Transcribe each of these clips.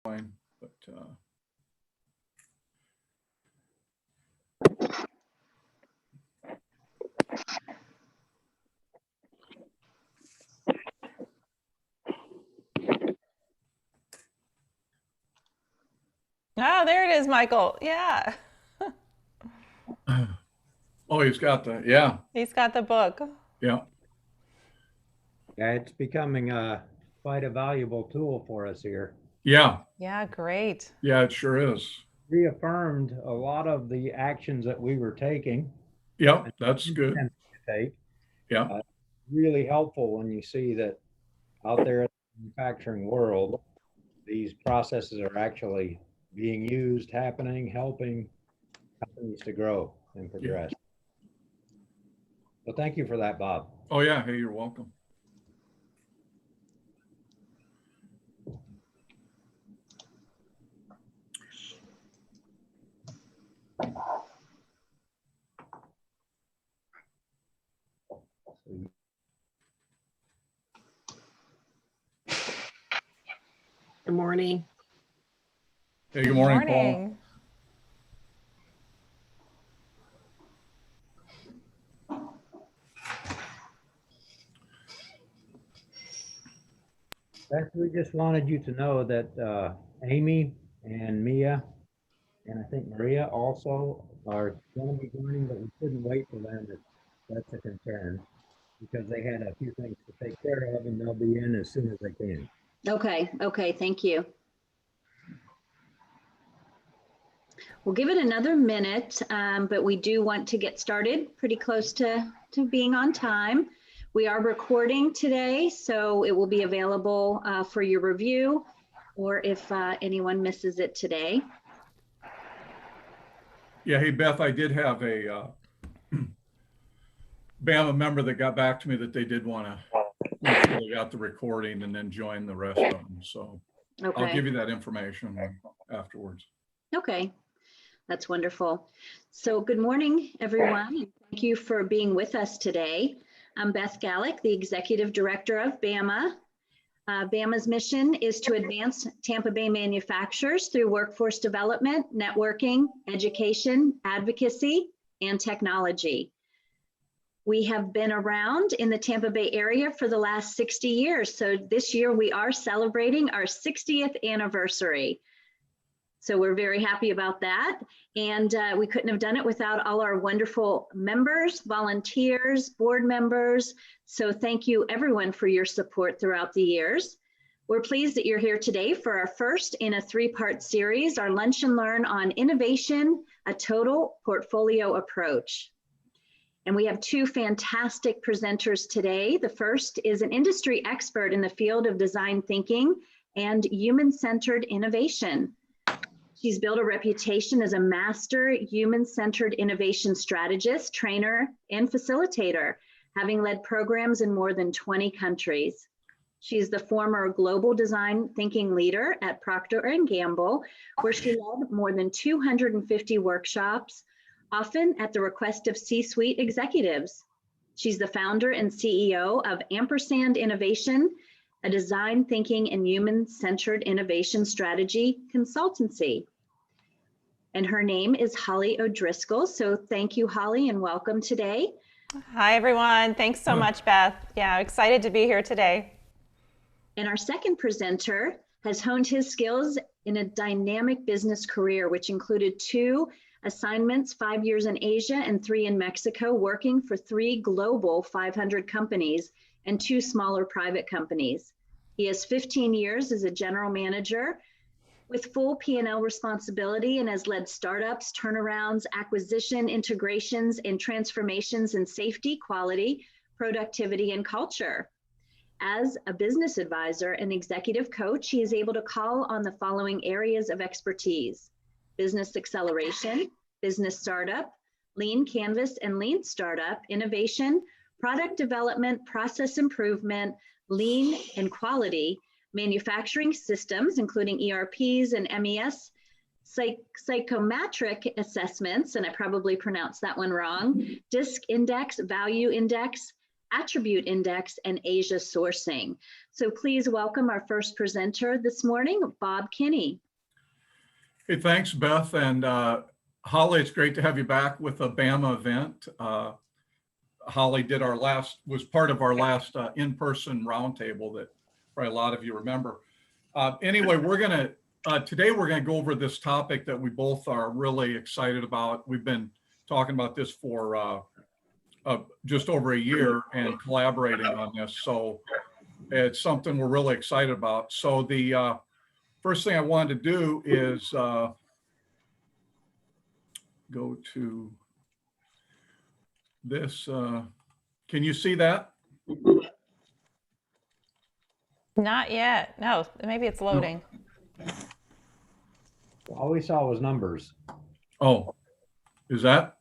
But Oh, there it is, Michael. Yeah. oh, he's got the, yeah, He's got the book. yeah. Yeah, it's becoming quite a valuable tool for us here. Yeah, Yeah, great. yeah, it sure is. Reaffirmed a lot of the actions that we were taking Yep, and that's good. intending to take. Yeah, Really helpful when you see that out there in the manufacturing world, these processes are actually being used, happening, helping companies to grow and progress. So thank you for that, Bob. oh yeah, hey, you're welcome. Good morning. Hey, good morning, Paul. Morning. Beth, we just wanted you to know that Amy and Mia and I think Maria also are going to be joining, but we couldn't wait for them if that's a concern because they had a few things to take care of and they'll be in as soon as they can. Okay, thank you. We'll give it another minute, but we do want to get started pretty close to being on time. We are recording today, so it will be available for your review or if anyone misses it today. Yeah, hey, Beth, I did have a BAMA member that got back to me that they did want to make sure they got the recording and then join the rest of them. So I'll Okay, give you that information afterwards. okay, that's wonderful. So good morning, everyone, and thank you for being with us today. I'm Beth Gallick, the Executive Director of BAMA. BAMA's mission is to advance Tampa Bay manufacturers through workforce development, networking, education, advocacy, and technology. We have been around in the Tampa Bay area for the last 60 years. So this year we are celebrating our 60th anniversary. So we're very happy about that. And we couldn't have done it without all our wonderful members, volunteers, board members. So thank you everyone for your support throughout the years. We're pleased that you're here today for our first in a three-part series, our Lunch and Learn on Innovation, a Total Portfolio Approach. And we have two fantastic presenters today. The first is an industry expert in the field of design thinking and human-centered innovation. She's built a reputation as a master human-centered innovation strategist, trainer, and facilitator, having led programs in more than 20 countries. She's the former global design thinking leader at Procter & Gamble, where she led more than 250 workshops, often at the request of C-suite executives. She's the founder and CEO of Ampersand Innovation, a design thinking and human-centered innovation strategy consultancy. And her name is Holly O'Driscoll. So thank you, Holly, and welcome today. Hi, everyone. Thanks so much, Beth. Yeah, excited to be here today. And our second presenter has honed his skills in a dynamic business career, which included 2 assignments, 5 years in Asia and 3 in Mexico, working for 3 global 500 companies and 2 smaller private companies. He has 15 years as a general manager with full P&L responsibility and has led startups, turnarounds, acquisition, integrations, and transformations in safety, quality, productivity, and culture. As a business advisor and executive coach, he is able to call on the following areas of expertise: business acceleration, business startup, lean canvas and lean startup, innovation, product development, process improvement, lean and quality, manufacturing systems, including ERPs and MES, psychometric assessments, and I probably pronounced that one wrong, DISC index, value index, Attribute Index, and Asia Sourcing. So please welcome our first presenter this morning, Bob Kinney. Hey, thanks, Beth. And Holly, it's great to have you back with a BAMA event. Holly was part of our last in-person roundtable that probably a lot of you remember. Anyway, today we're gonna go over this topic that we both are really excited about. We've been talking about this for just over a year and collaborating on this. So it's something we're really excited about. So the first thing I wanted to do is go to this. Can you see that? Not yet. No, maybe it's loading. All we saw was numbers. Oh, is that?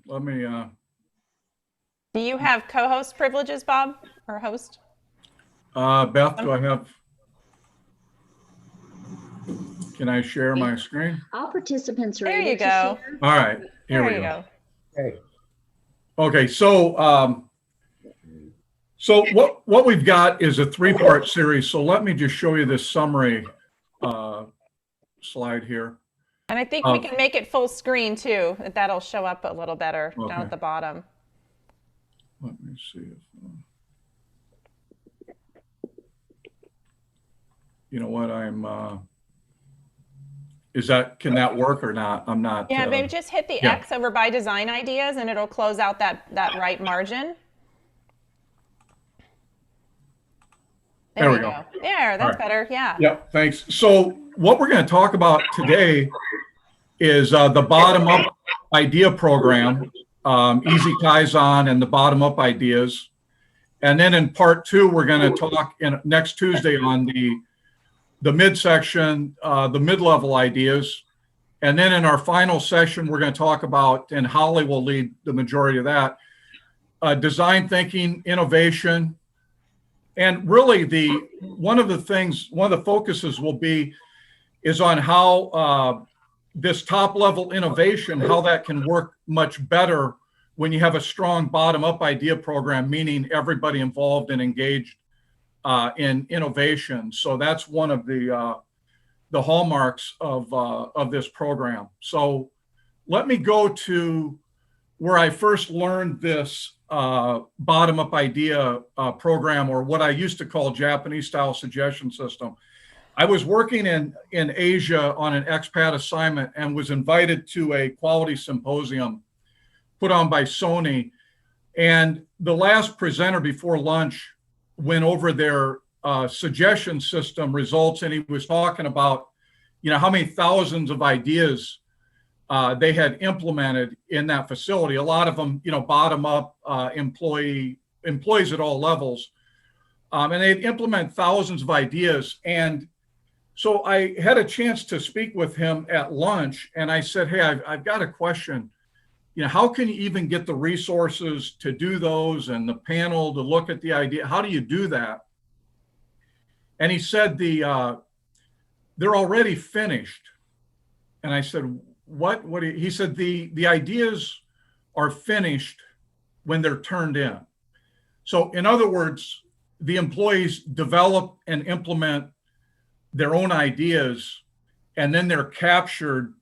Let me, Do you have co-host privileges, Bob, or host? Beth, do I have? Can I share my screen? All participants are There able you to go. share. All right, here There we you go. go. Okay. Okay, so what we've got is a three-part series. So let me just show you this summary slide here. And I think we can make it full screen too. That'll show up a little better down Okay. at the bottom. Let me see if, you know what, can that work or not? I'm not. Yeah, maybe just hit the yeah. X over by design ideas and it'll close out that right margin. There we you go. There, that's All right. better. Yeah. Yep, thanks. So what we're going to talk about today is the bottom-up idea program, Easy Kaizen and the bottom-up ideas. And then in part two, we're going to talk next Tuesday on the midsection, the mid-level ideas. And then in our final session, we're going to talk about, and Holly will lead the majority of that, design thinking, innovation. And really one of the focuses will be is on how this top level innovation, how that can work much better when you have a strong bottom up idea program, meaning everybody involved and engaged in innovation. So that's one of the hallmarks of this program. So let me go to where I first learned this bottom up idea program, or what I used to call Japanese style suggestion system. I was working in Asia on an expat assignment and was invited to a quality symposium put on by Sony. And the last presenter before lunch went over their suggestion system results, and he was talking about, how many thousands of ideas they had implemented in that facility. A lot of them, bottom up, employees at all levels. And they'd implement thousands of ideas. And so I had a chance to speak with him at lunch, and I said, hey, I've got a question. How can you even get the resources to do those and the panel to look at the idea? How do you do that? And he said, they're already finished. And I said, what? He said, the ideas are finished when they're turned in. So in other words, the employees develop and implement their own ideas, and then they're captured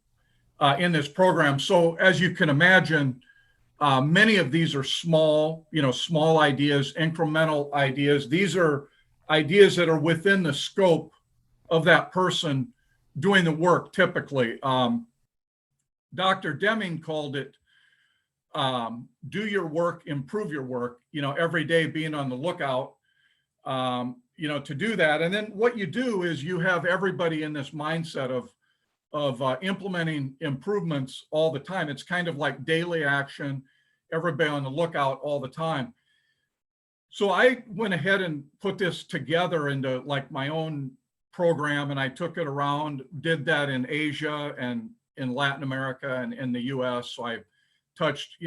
in this program. So as you can imagine, many of these are small ideas, incremental ideas. These are ideas that are within the scope of that person doing the work typically. Dr. Deming called it do your work, improve your work, every day being on the lookout, to do that. And then what you do is you have everybody in this mindset of implementing improvements all the time. It's kind of like daily action, everybody on the lookout all the time. So I went ahead and put this together into like my own program, and I took it around, did that in Asia and in Latin America and in the US. So I touched,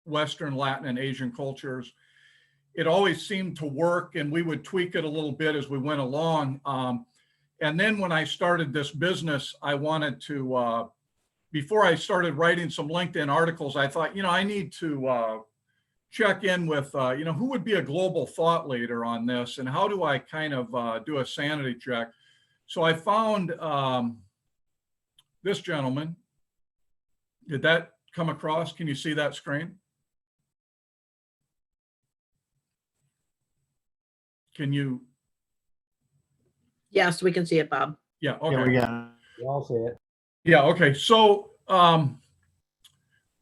Western, Latin, and Asian cultures. It always seemed to work, and we would tweak it a little bit as we went along. And then when I started this business, I wanted to before I started writing some LinkedIn articles, I thought, I need to check in with, who would be a global thought leader on this, and how do I kind of do a sanity check? So I found this gentleman. Did that come across? Can you see that screen? Can you? Yes, we can see it, Bob. Yeah, okay. Yeah, we got it. You all see it. Yeah, okay. So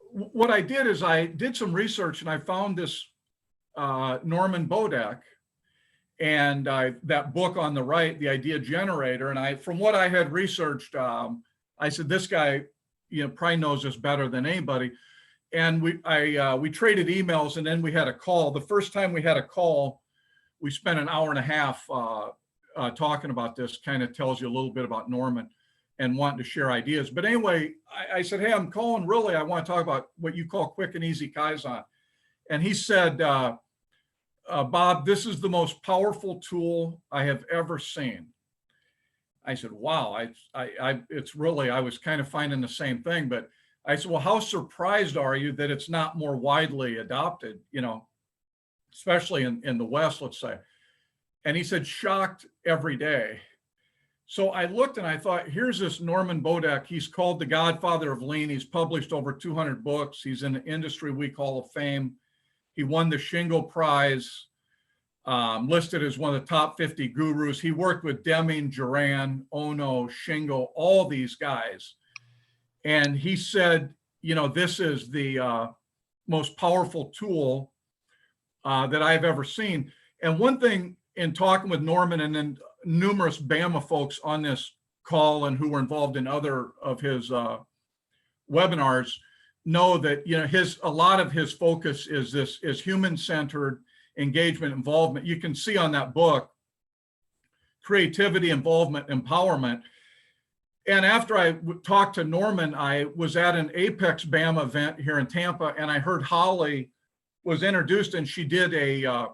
what I did is I did some research and I found this Norman Bodek, and that book on the right, The Idea Generator. And from what I had researched, I said, this guy, probably knows this better than anybody. And we traded emails, and then we had a call. The first time we had a call, we spent an hour and a half talking about this. Kind of tells you a little bit about Norman and wanting to share ideas. But anyway, I said, hey, I'm calling really, I want to talk about what you call quick and easy Kaizen. And he said, Bob, this is the most powerful tool I have ever seen. I said, wow, it's really, I was kind of finding the same thing, but I said, well, how surprised are you that it's not more widely adopted, especially in the West, let's say. And he said, shocked every day. So I looked and I thought, here's this Norman Bodek. He's called the Godfather of Lean. He's published over 200 books. He's in the Industry Week Hall of Fame. He won the Shingo Prize, listed as one of the top 50 gurus. He worked with Deming, Duran, Ono, Shingo, all these guys. And he said, this is the most powerful tool that I've ever seen. And one thing in talking with Norman and then numerous Bama folks on this call and who were involved in other of his webinars know that, a lot of his focus is human-centered engagement, involvement. You can see on that book, creativity, involvement, empowerment. And after I talked to Norman, I was at an Apex Bama event here in Tampa, and I heard Holly was introduced, and she did a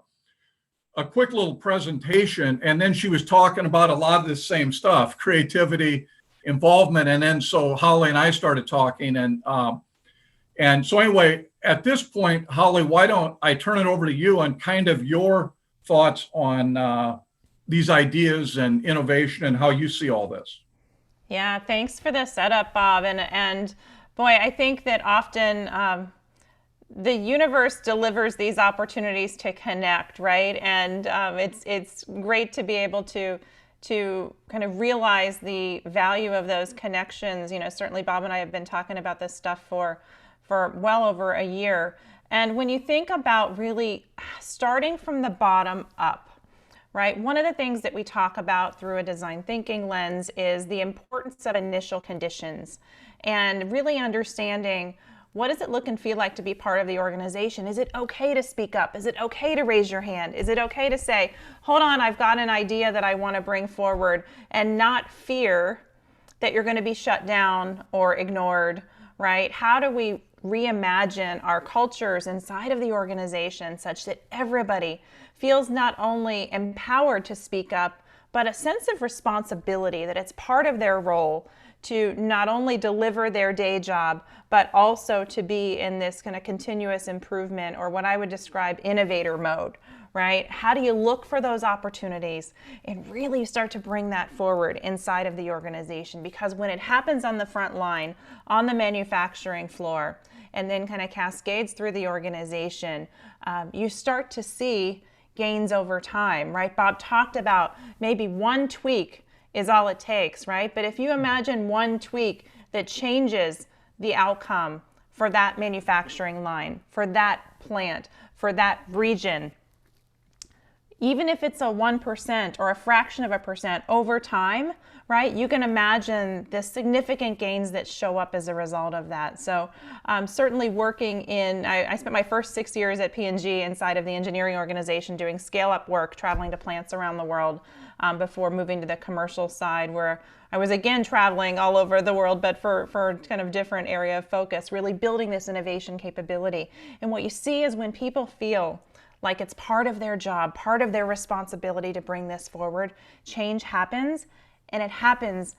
quick little presentation, and then she was talking about a lot of the same stuff, creativity, involvement, and then so Holly and I started talking, and so anyway, at this point, Holly, why don't I turn it over to you on kind of your thoughts on these ideas and innovation and how you see all this? Yeah, thanks for the setup, Bob. And boy, I think that often the universe delivers these opportunities to connect, right? And it's great to be able to kind of realize the value of those connections. Certainly Bob and I have been talking about this stuff for well over a year. And when you think about really starting from the bottom up, right? One of the things that we talk about through a design thinking lens is the importance of initial conditions and really understanding, what does it look and feel like to be part of the organization? Is it okay to speak up? Is it okay to raise your hand? Is it okay to say, hold on, I've got an idea that I want to bring forward, and not fear that you're going to be shut down or ignored, right? How do we reimagine our cultures inside of the organization such that everybody feels not only empowered to speak up, but a sense of responsibility, that it's part of their role to not only deliver their day job, but also to be in this kind of continuous improvement, or what I would describe innovator mode, right? How do you look for those opportunities and really start to bring that forward inside of the organization? Because when it happens on the front line, on the manufacturing floor, and then kind of cascades through the organization, you start to see gains over time, right? Bob talked about maybe one tweak is all it takes, right? But if you imagine one tweak that changes the outcome for that manufacturing line, for that plant, for that region, even if it's a 1% or a fraction of a percent over time, right? You can imagine the significant gains that show up as a result of that. So certainly working I spent my first 6 years at P&G inside of the engineering organization doing scale-up work, traveling to plants around the world before moving to the commercial side, where I was again traveling all over the world, but for kind of different area of focus, really building this innovation capability. And what you see is when people feel like it's part of their job, part of their responsibility to bring this forward, change happens, and it happens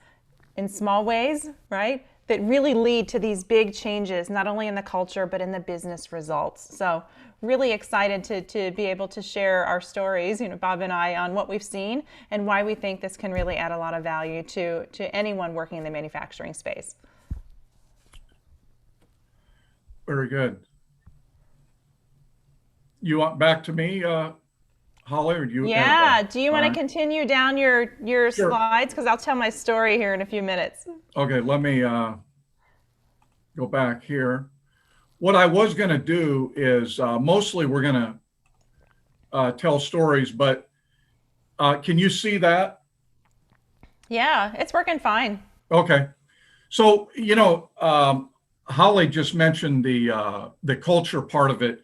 in small ways, right? that really lead to these big changes, not only in the culture, but in the business results. So really excited to be able to share our stories, Bob and I, on what we've seen and why we think this can really add a lot of value to anyone working in the manufacturing space. Very good. You want back to me, Holly, or do you? Yeah. Do you want to right. continue down your Sure. slides? Because I'll tell my story here in a few minutes. Okay, let me go back here. What I was going to do is mostly we're going to tell stories, but can you see that? Yeah, it's working fine. Okay. So, Holly just mentioned the culture part of it.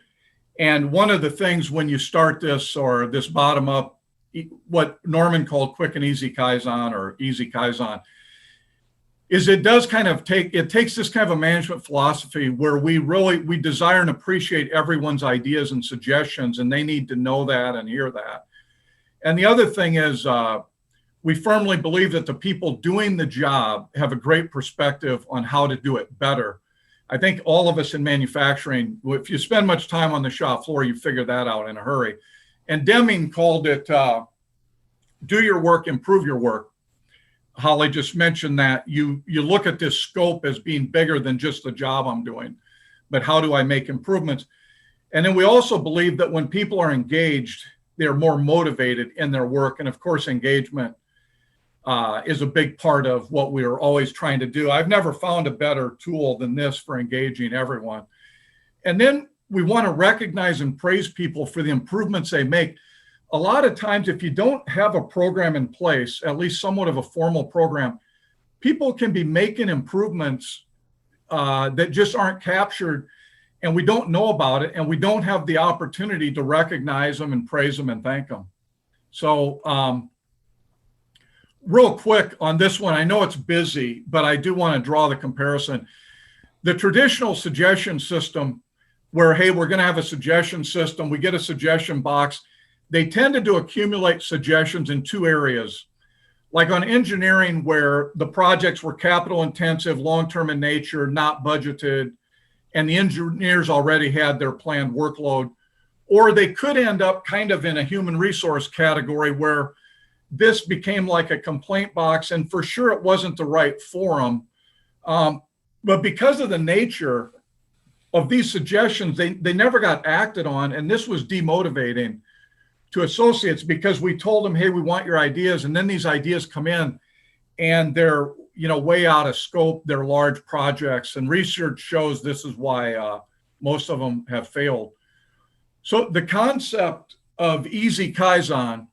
And one of the things when you start this or this bottom up, what Norman called quick and easy Kaizen or easy Kaizen, is it does kind of takes this kind of a management philosophy where we desire and appreciate everyone's ideas and suggestions, and they need to know that and hear that. And the other thing is we firmly believe that the people doing the job have a great perspective on how to do it better. I think all of us in manufacturing, if you spend much time on the shop floor, you figure that out in a hurry. And Deming called it do your work, improve your work. Holly just mentioned that you look at this scope as being bigger than just the job I'm doing, but how do I make improvements? And then we also believe that when people are engaged, they're more motivated in their work. And of course, engagement is a big part of what we are always trying to do. I've never found a better tool than this for engaging everyone. And then we want to recognize and praise people for the improvements they make. A lot of times, if you don't have a program in place, at least somewhat of a formal program, people can be making improvements that just aren't captured, and we don't know about it, and we don't have the opportunity to recognize them and praise them and thank them. So real quick on this one, I know it's busy, but I do want to draw the comparison. The traditional suggestion system where, hey, we're going to have a suggestion system, we get a suggestion box, they tended to accumulate suggestions in two areas. Like on engineering, where the projects were capital intensive, long-term in nature, not budgeted, and the engineers already had their planned workload. Or they could end up kind of in a human resource category where this became like a complaint box, and for sure it wasn't the right forum. But because of the nature of these suggestions, they never got acted on, and this was demotivating to associates because we told them, hey, we want your ideas, and then these ideas come in and they're way out of scope, they're large projects, and research shows this is why most of them have failed. So the concept of easy Kaizen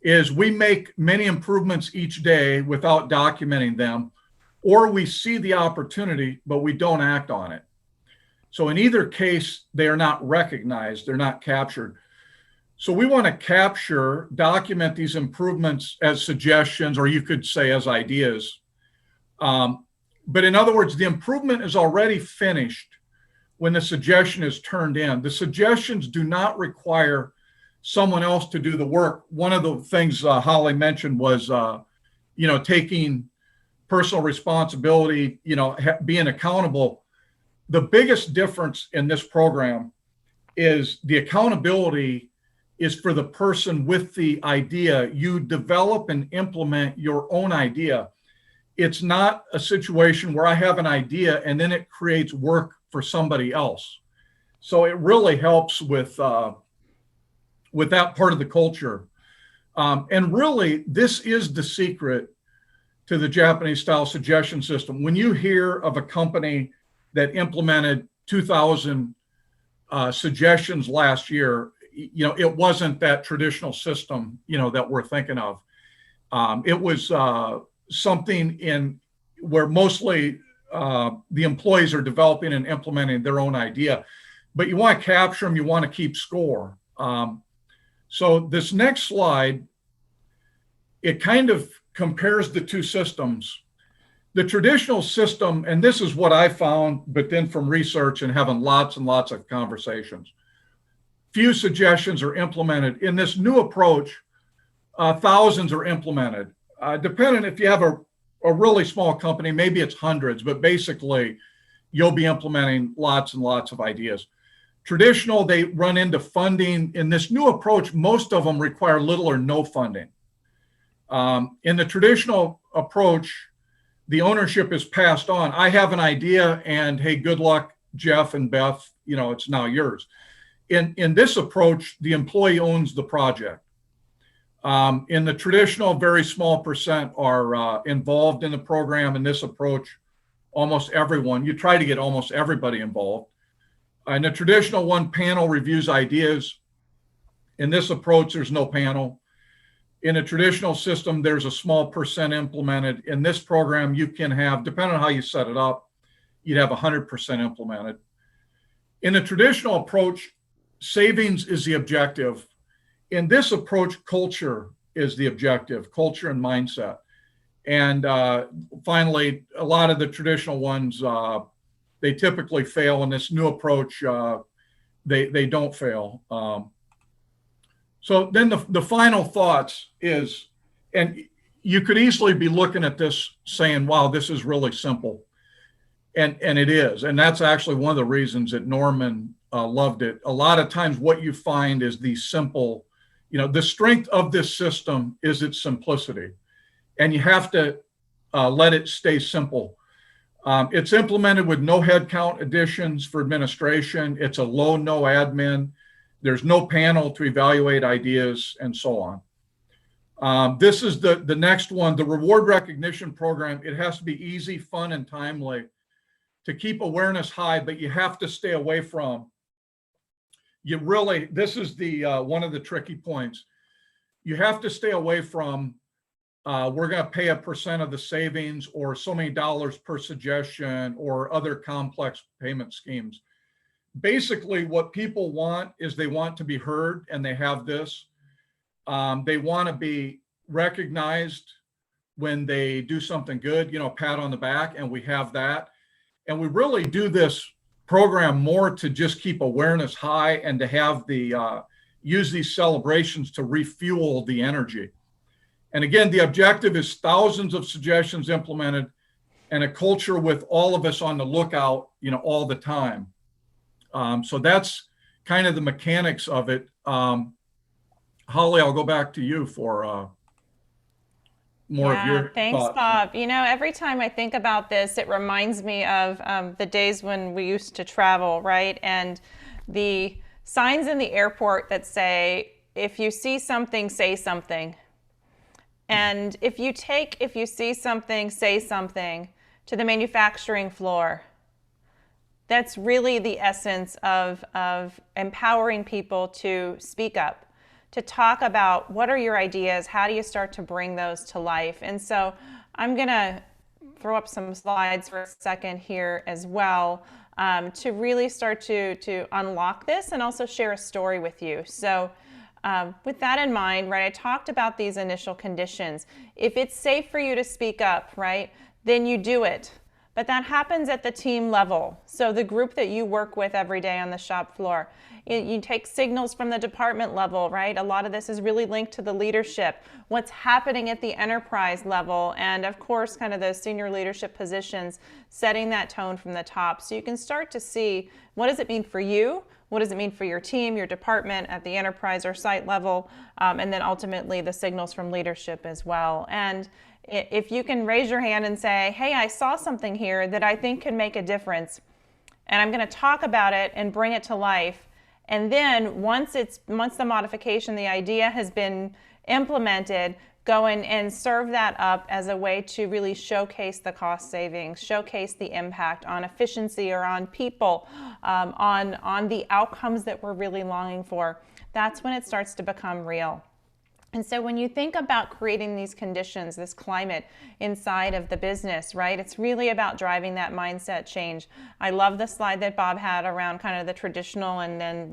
is we make many improvements each day without documenting them, or we see the opportunity, but we don't act on it. So in either case, they are not recognized, they're not captured. So we want to capture, document these improvements as suggestions, or you could say as ideas. But in other words, the improvement is already finished when the suggestion is turned in. The suggestions do not require someone else to do the work. One of the things Holly mentioned was, taking personal responsibility, being accountable. The biggest difference in this program is the accountability is for the person with the idea. You develop and implement your own idea. It's not a situation where I have an idea and then it creates work for somebody else. So it really helps with that part of the culture. And really, this is the secret to the Japanese style suggestion system. When you hear of a company that implemented 2,000 suggestions last year, it wasn't that traditional system, that we're thinking of. It was something in where mostly the employees are developing and implementing their own idea, but you want to capture them, you want to keep score. So this next slide, it kind of compares the two systems. The traditional system, and this is what I found, but then from research and having lots and lots of conversations, few suggestions are implemented. In this new approach, thousands are implemented. Depending if you have a a really small company, maybe it's hundreds, but basically you'll be implementing lots and lots of ideas. Traditional, they run into funding. In this new approach, most of them require little or no funding. In the traditional approach, the ownership is passed on. I have an idea and hey, good luck, Jeff and Beth, it's now yours. In this approach, the employee owns the project. In the traditional, very small percent are involved in the program. In this approach, almost everyone, you try to get almost everybody involved. In the traditional one, panel reviews ideas. In this approach, there's no panel. In a traditional system, there's a small percent implemented. In this program, you can have, depending on how you set it up, you'd have 100% implemented. In a traditional approach, savings is the objective. In this approach, culture is the objective, culture and mindset. And finally, a lot of the traditional ones, they typically fail. In this new approach, they don't fail. So then the final thoughts is, and you could easily be looking at this saying, wow, this is really simple. And it is. And that's actually one of the reasons that Norman loved it. A lot of times what you find is the simple, the strength of this system is its simplicity. And you have to let it stay simple. It's implemented with no headcount additions for administration. It's a low, no admin. There's no panel to evaluate ideas and so on. This is the next one, the reward recognition program. It has to be easy, fun, and timely to keep awareness high, but you have to stay away from, this is the one of the tricky points. You have to stay away from, we're going to pay a percent of the savings or so many dollars per suggestion or other complex payment schemes. Basically, what people want is they want to be heard, and they have this. They want to be recognized when they do something good, pat on the back, and we have that. And we really do this program more to just keep awareness high and to have use these celebrations to refuel the energy. And again, the objective is thousands of suggestions implemented and a culture with all of us on the lookout, all the time. So that's kind of the mechanics of it. Holly, I'll go back to you for more of your thanks, thoughts. Bob. Every time I think about this, it reminds me of the days when we used to travel, right? And the signs in the airport that say, if you see something, say something. And if you see something, say something to the manufacturing floor, that's really the essence of empowering people to speak up, to talk about what are your ideas, how do you start to bring those to life. And so I'm going to throw up some slides for a second here as well to really start to unlock this and also share a story with you. So with that in mind, right, I talked about these initial conditions. If it's safe for you to speak up, right, then you do it. But that happens at the team level. So the group that you work with every day on the shop floor, you take signals from the department level, right? A lot of this is really linked to the leadership, what's happening at the enterprise level, and of course, kind of those senior leadership positions, setting that tone from the top. So you can start to see, what does it mean for you? What does it mean for your team, your department at the enterprise or site level? And then ultimately the signals from leadership as well. And if you can raise your hand and say, hey, I saw something here that I think could make a difference, and I'm going to talk about it and bring it to life. And then once the modification, the idea has been implemented, go in and serve that up as a way to really showcase the cost savings, showcase the impact on efficiency or on people, on the outcomes that we're really longing for. That's when it starts to become real. And so when you think about creating these conditions, this climate inside of the business, right, it's really about driving that mindset change. I love the slide that Bob had around kind of the traditional and then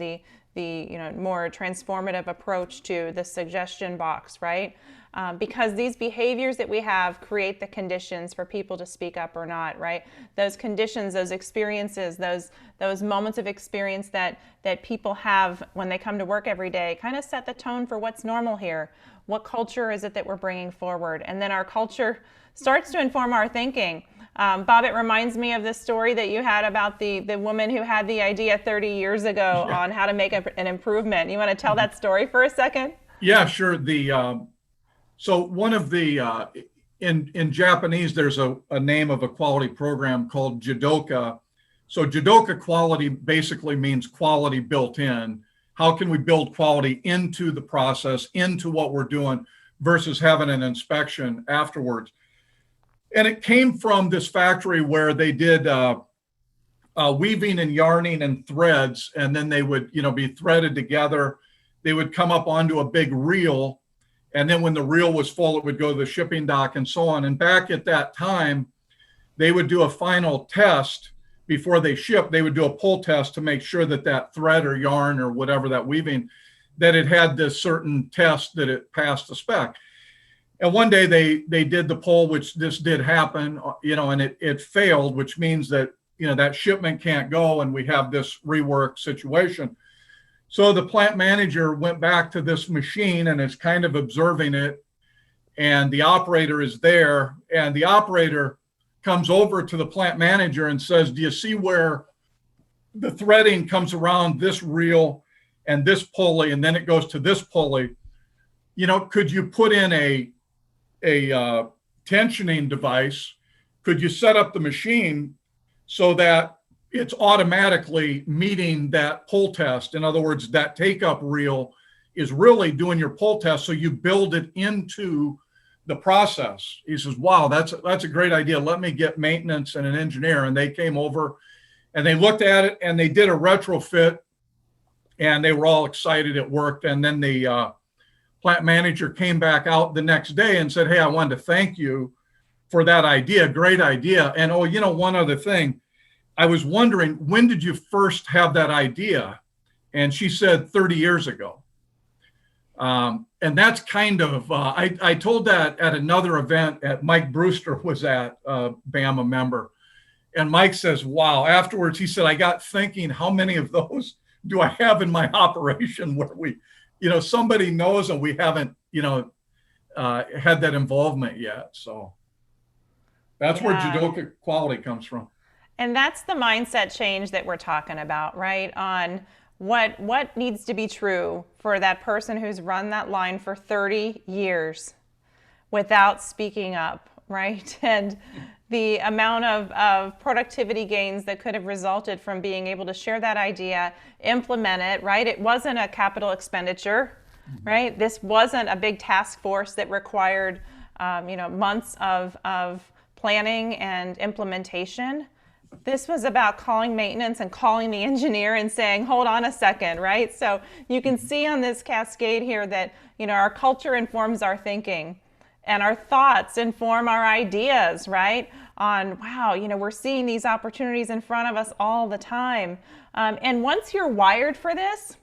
more transformative approach to the suggestion box, right? Because these behaviors that we have create the conditions for people to speak up or not, right? Those conditions, those experiences, those moments of experience that people have when they come to work every day kind of set the tone for what's normal here. What culture is it that we're bringing forward? And then our culture starts to inform our thinking. Bob, it reminds me of the story that you had about the woman who had the idea 30 years ago on how to make an improvement. You want to tell that story for a second? Yeah, sure. So one of the, in Japanese, there's a name of a quality program called Jidoka. So Jidoka quality basically means quality built in. How can we build quality into the process, into what we're doing versus having an inspection afterwards? And it came from this factory where they did weaving and yarning and threads, and then they would, be threaded together. They would come up onto a big reel, and then when the reel was full, it would go to the shipping dock and so on. And back at that time, they would do a final test before they shipped. They would do a pull test to make sure that that thread or yarn or whatever, that weaving, that it had this certain test that it passed the spec. And one day they did the pull, which this did happen, and it failed, which means that, that shipment can't go and we have this rework situation. So the plant manager went back to this machine and is kind of observing it. And the operator is there, and the operator comes over to the plant manager and says, do you see where the threading comes around this reel and this pulley, and then it goes to this pulley? Could you put in a tensioning device? Could you set up the machine so that it's automatically meeting that pull test? In other words, that take-up reel is really doing your pull test, so you build it into the process. He says, wow, that's a great idea. Let me get maintenance and an engineer. And they came over and they looked at it and they did a retrofit, and they were all excited it worked. And then the plant manager came back out the next day and said, hey, I wanted to thank you for that idea. Great idea. And one other thing, I was wondering, when did you first have that idea? And she said 30 years ago. And that's kind of, I told that at another event at Mike Brewster was at, BAMA member. And Mike says, wow, afterwards, he said, I got thinking, how many of those do I have in my operation where we, somebody knows and we haven't, had that involvement yet. So that's where Jidoka quality comes from. And that's the mindset change that we're talking about, right? On what needs to be true for that person who's run that line for 30 years without speaking up, right? And the amount of productivity gains that could have resulted from being able to share that idea, implement it, right? It wasn't a capital expenditure, right? This wasn't a big task force that required, months of planning and implementation. This was about calling maintenance and calling the engineer and saying, hold on a second, right? So you can see on this cascade here that, our culture informs our thinking, and our thoughts inform our ideas, right? On, wow, we're seeing these opportunities in front of us all the time. And once you're wired for this,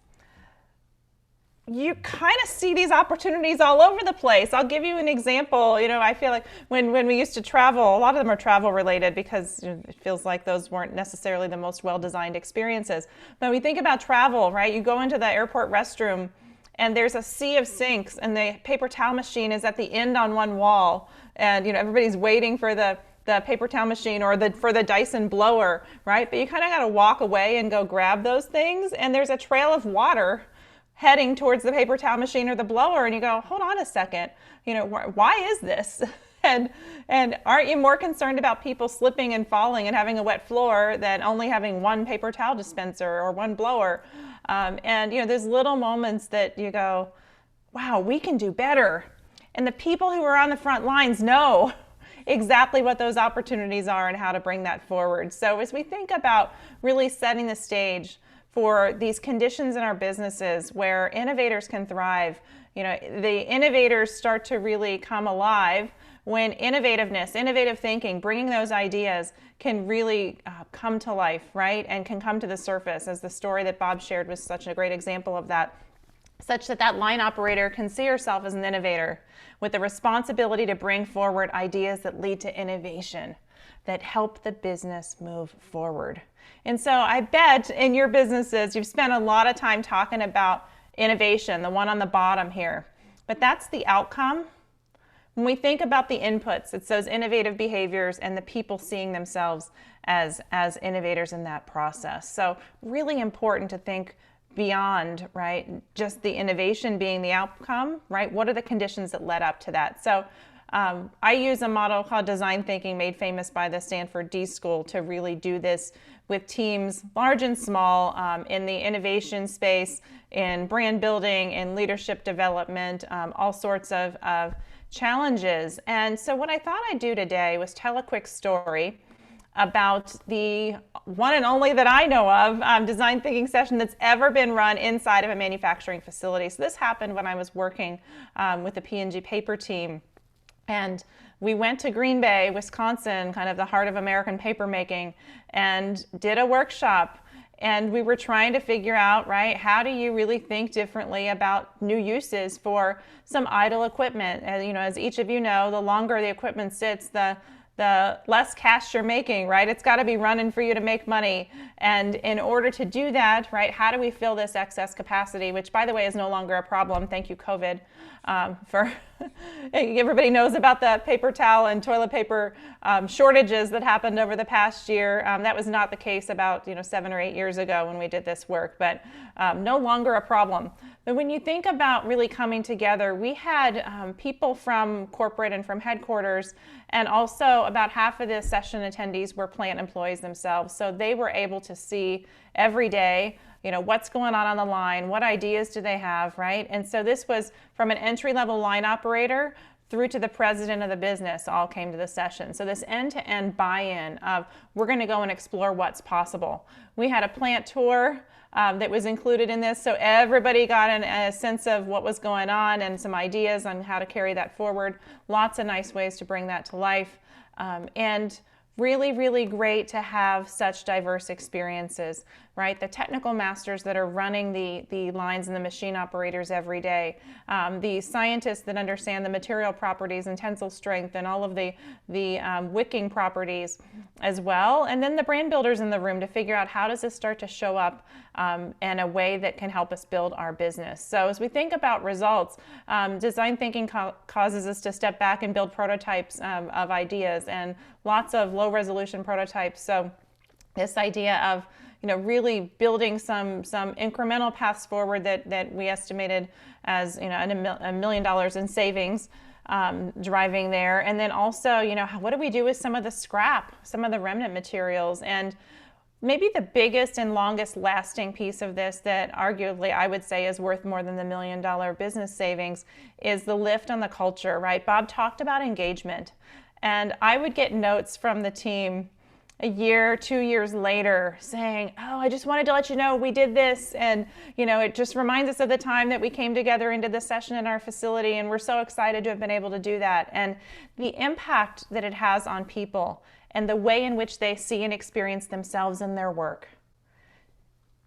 you kind of see these opportunities all over the place. I'll give you an example. I feel like when we used to travel, a lot of them are travel related because it feels like those weren't necessarily the most well-designed experiences. But we think about travel, right? You go into the airport restroom and there's a sea of sinks, and the paper towel machine is at the end on one wall, and everybody's waiting for the paper towel machine or for the Dyson blower, right? But you kind of got to walk away and go grab those things, and there's a trail of water heading towards the paper towel machine or the blower, and you go, hold on a second, why is this? And aren't you more concerned about people slipping and falling and having a wet floor than only having one paper towel dispenser or one blower? And there's little moments that you go, wow, we can do better. And the people who are on the front lines know exactly what those opportunities are and how to bring that forward. So as we think about really setting the stage for these conditions in our businesses where innovators can thrive, the innovators start to really come alive when innovativeness, innovative thinking, bringing those ideas can really come to life, right? And can come to the surface, as the story that Bob shared was such a great example of that, such that that line operator can see herself as an innovator with the responsibility to bring forward ideas that lead to innovation, that help the business move forward. And so I bet in your businesses, you've spent a lot of time talking about innovation, the one on the bottom here, but that's the outcome. When we think about the inputs, it's those innovative behaviors and the people seeing themselves as innovators in that process. So really important to think beyond, right, just the innovation being the outcome, right? What are the conditions that led up to that? So I use a model called design thinking, made famous by the Stanford D School, to really do this with teams large and small in the innovation space, in brand building, in leadership development, all sorts of challenges. And so what I thought I'd do today was tell a quick story about the one and only that I know of design thinking session that's ever been run inside of a manufacturing facility. So this happened when I was working with the P&G paper team. And we went to Green Bay, Wisconsin, kind of the heart of American papermaking, and did a workshop. And we were trying to figure out, right, how do you really think differently about new uses for some idle equipment? As each of you know, the longer the equipment sits, the less cash you're making, right? It's got to be running for you to make money. And in order to do that, right, how do we fill this excess capacity, which, by the way, is no longer a problem. Thank you, COVID, for everybody knows about the paper towel and toilet paper shortages that happened over the past year. That was not the case about 7 or 8 years ago when we did this work, but no longer a problem. But when you think about really coming together, we had people from corporate and from headquarters, and also about half of the session attendees were plant employees themselves. So they were able to see every day, what's going on the line, what ideas do they have, right? And so this was from an entry-level line operator through to the president of the business all came to the session. So this end-to-end buy-in of we're going to go and explore what's possible. We had a plant tour that was included in this, so everybody got a sense of what was going on and some ideas on how to carry that forward. Lots of nice ways to bring that to life. And really, really great to have such diverse experiences, right? The technical masters that are running the lines and the machine operators every day, the scientists that understand the material properties and tensile strength and all of the wicking properties as well, and then the brand builders in the room to figure out how does this start to show up in a way that can help us build our business. So as we think about results, design thinking causes us to step back and build prototypes of ideas, and lots of low resolution prototypes. So this idea of really building some incremental paths forward that we estimated as $1 million in savings, driving there. And then also, what do we do with some of the scrap, some of the remnant materials? And maybe the biggest and longest lasting piece of this that arguably I would say is worth more than the $1 million business savings is the lift on the culture, right? Bob talked about engagement. And I would get notes from the team a year, 2 years later saying, oh, I just wanted to let you know we did this. And, it just reminds us of the time that we came together and did the session in our facility. And we're so excited to have been able to do that. And the impact that it has on people and the way in which they see and experience themselves in their work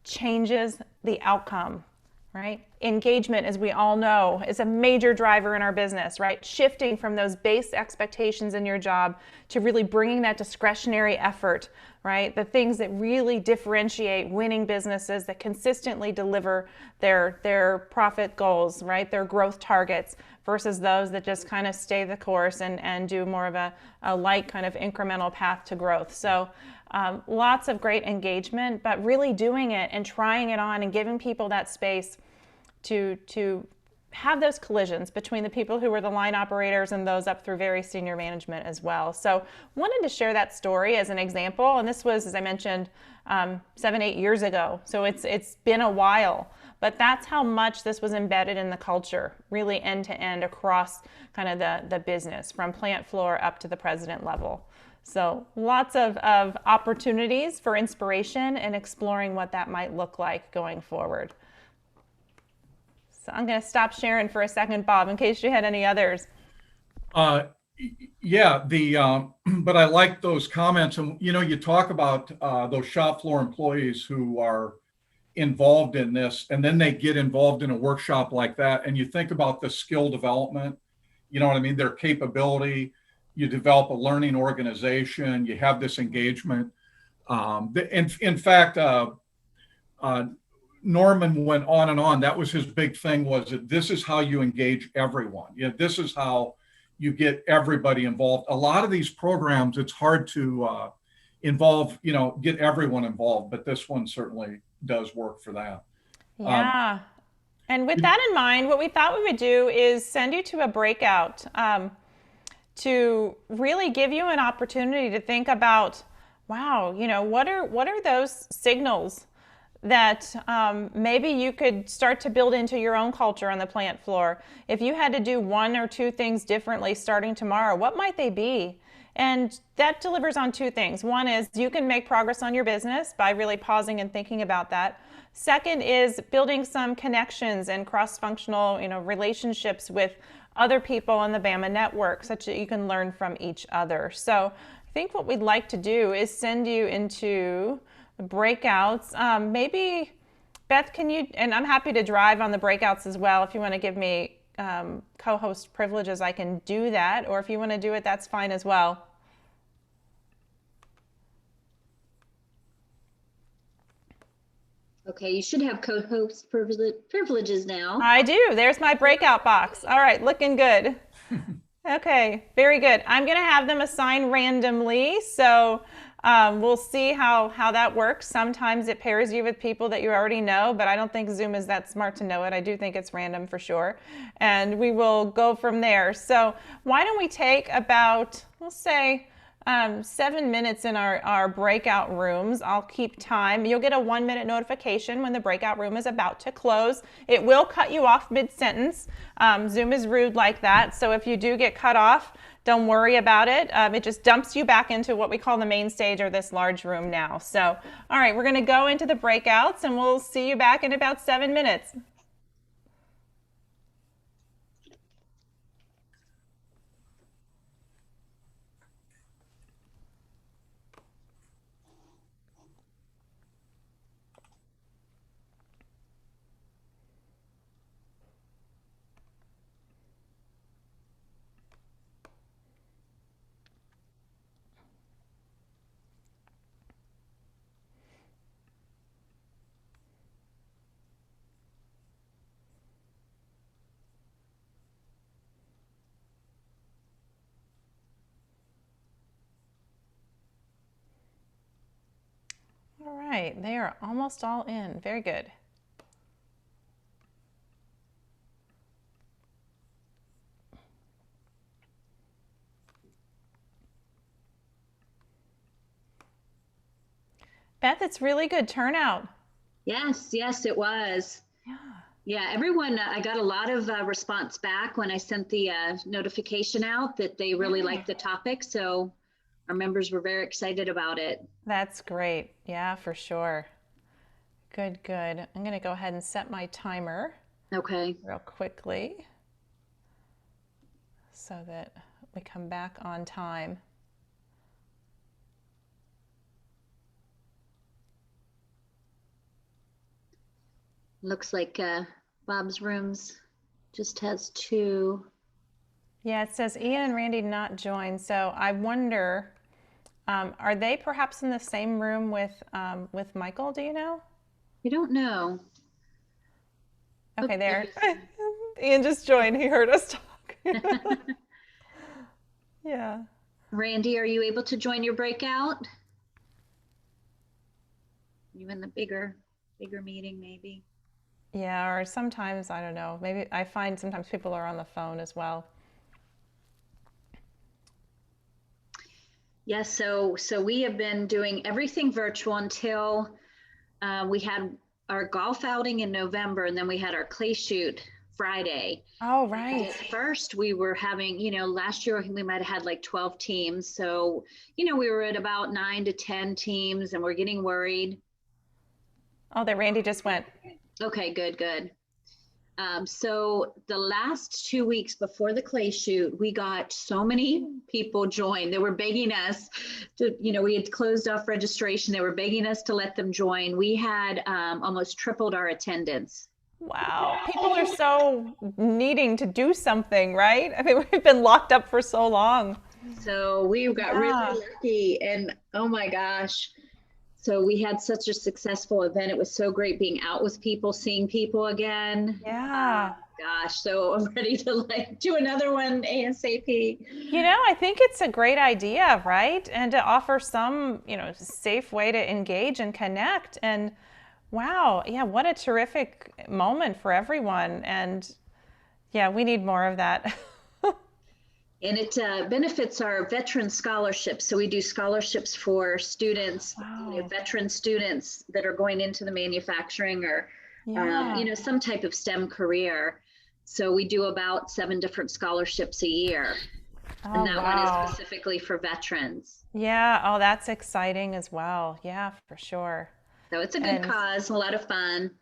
changes the outcome, right? Engagement, as we all know, is a major driver in our business, right? Shifting from those base expectations in your job to really bringing that discretionary effort, right? The things that really differentiate winning businesses that consistently deliver their profit goals, right? Their growth targets versus those that just kind of stay the course and do more of a light kind of incremental path to growth. So lots of great engagement, but really doing it and trying it on and giving people that space to have those collisions between the people who were the line operators and those up through very senior management as well. So wanted to share that story as an example. And this was, as I mentioned, 7-8 years ago. So it's been a while, but that's how much this was embedded in the culture, really end to end across kind of the business from plant floor up to the president level. So lots of opportunities for inspiration and exploring what that might look like going forward. So I'm going to stop sharing for a second, Bob, in case you had any others. Yeah, but I like those comments, and you talk about those shop floor employees who are involved in this, and then they get involved in a workshop like that, and you think about the skill development, you know what I mean, their capability, you develop a learning organization, you have this engagement. In fact, Norman went on and on. That was his big thing, was that this is how you engage everyone. This is how you get everybody involved. A lot of these programs, it's hard to involve, get everyone involved, but this one certainly does work for that. Yeah. And with that in mind, what we thought we would do is send you to a breakout to really give you an opportunity to think about, wow, what are those signals that maybe you could start to build into your own culture on the plant floor. If you had to do one or two things differently starting tomorrow, what might they be? And that delivers on two things. One is you can make progress on your business by really pausing and thinking about that. Second is building some connections and cross-functional, relationships with other people in the BAMA network, such that you can learn from each other. So I think what we'd like to do is send you into breakouts. Maybe Beth, can you, and I'm happy to drive on the breakouts as well. If you want to give me co-host privileges, I can do that. Or if you want to do it, that's fine as well. Okay, you should have co-host privileges now. I do. There's my breakout box. All right, looking good. Okay, very good. I'm going to have them assign randomly. So we'll see how that works. Sometimes it pairs you with people that you already know, but I don't think Zoom is that smart to know it. I do think it's random for sure. And we will go from there. So why don't we take about, we'll say, 7 minutes in our breakout rooms. I'll keep time. You'll get a 1-minute notification when the breakout room is about to close. It will cut you off mid-sentence. Zoom is rude like that. So if you do get cut off, don't worry about it. It just dumps you back into what we call the main stage, or this large room now. So, all right, we're going to go into the breakouts and we'll see you back in about 7 minutes. All right, they are almost all in. Very good. Beth, it's really good turnout. Yes, it was. Yeah, everyone, I got a lot of response back when I sent the notification out that they really liked the topic. So our members were very excited about it. That's great. Yeah, for sure. Good. I'm going to go ahead and set my timer. Okay. Real quickly so that we come back on time. Looks like Bob's rooms just has 2. Yeah, it says Ian and Randy not joined. So I wonder, are they perhaps in the same room with Michael? Do you know? I don't know. Okay, there. Ian just joined. He heard us talk. Yeah. Randy, are you able to join your breakout? You in the bigger meeting maybe? Yeah, or sometimes, I don't know, maybe I find sometimes people are on the phone as well. Yes, so we have been doing everything virtual until we had our golf outing in November, and then we had our clay shoot Friday. Oh, right. At first we were having, last year we might have had like 12 teams. So, we were at about 9 to 10 teams, and we're getting worried. Oh, there, Randy just went. Okay, good. So the last 2 weeks before the clay shoot, we got so many people join. They were begging us to, we had closed off registration. They were begging us to let them join. We had almost tripled our attendance. Wow. People are so needing to do something, right? I mean, we've been locked up for so long. So we got really lucky, and oh my gosh. So we had such a successful event. It was so great being out with people, seeing people again. Yeah. Gosh, so I'm ready to do another one ASAP. I think it's a great idea, right? And to offer some, safe way to engage and connect. And wow, yeah, what a terrific moment for everyone. And yeah, we need more of that. And it benefits our veteran scholarships. So we do scholarships for students, veteran students that are going into the manufacturing or, some type of STEM career. So we do about 7 different scholarships a year. And that one is specifically for veterans. Yeah. Oh, that's exciting as well. Yeah, for sure. So it's a good cause, a lot of fun.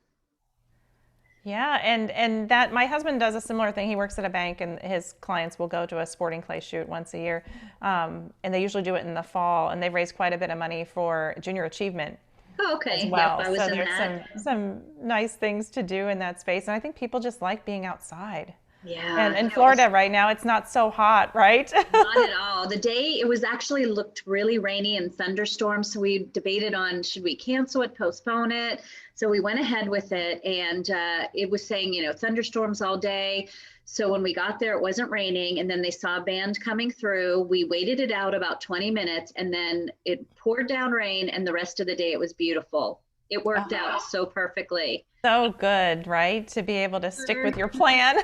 Yeah, and that my husband does a similar thing. He works at a bank, and his clients will go to a sporting clay shoot once a year, and they usually do it in the fall. And they've raised quite a bit of money for junior achievement. Oh, okay. As well, yep, I was so in there's that. some nice things to do in that space, and I think people just like being outside. Yeah. And in Florida right now, it's not so hot, right? Not at all. The day it was actually looked really rainy and thunderstorms. So we debated on should we cancel it, postpone it. So we went ahead with it, and it was saying, thunderstorms all day. So when we got there, it wasn't raining, and then they saw a band coming through. We waited it out about 20 minutes, and then it poured down rain, and the rest of the day it was beautiful. It worked out so perfectly. So good, right? To be able to stick with your plan.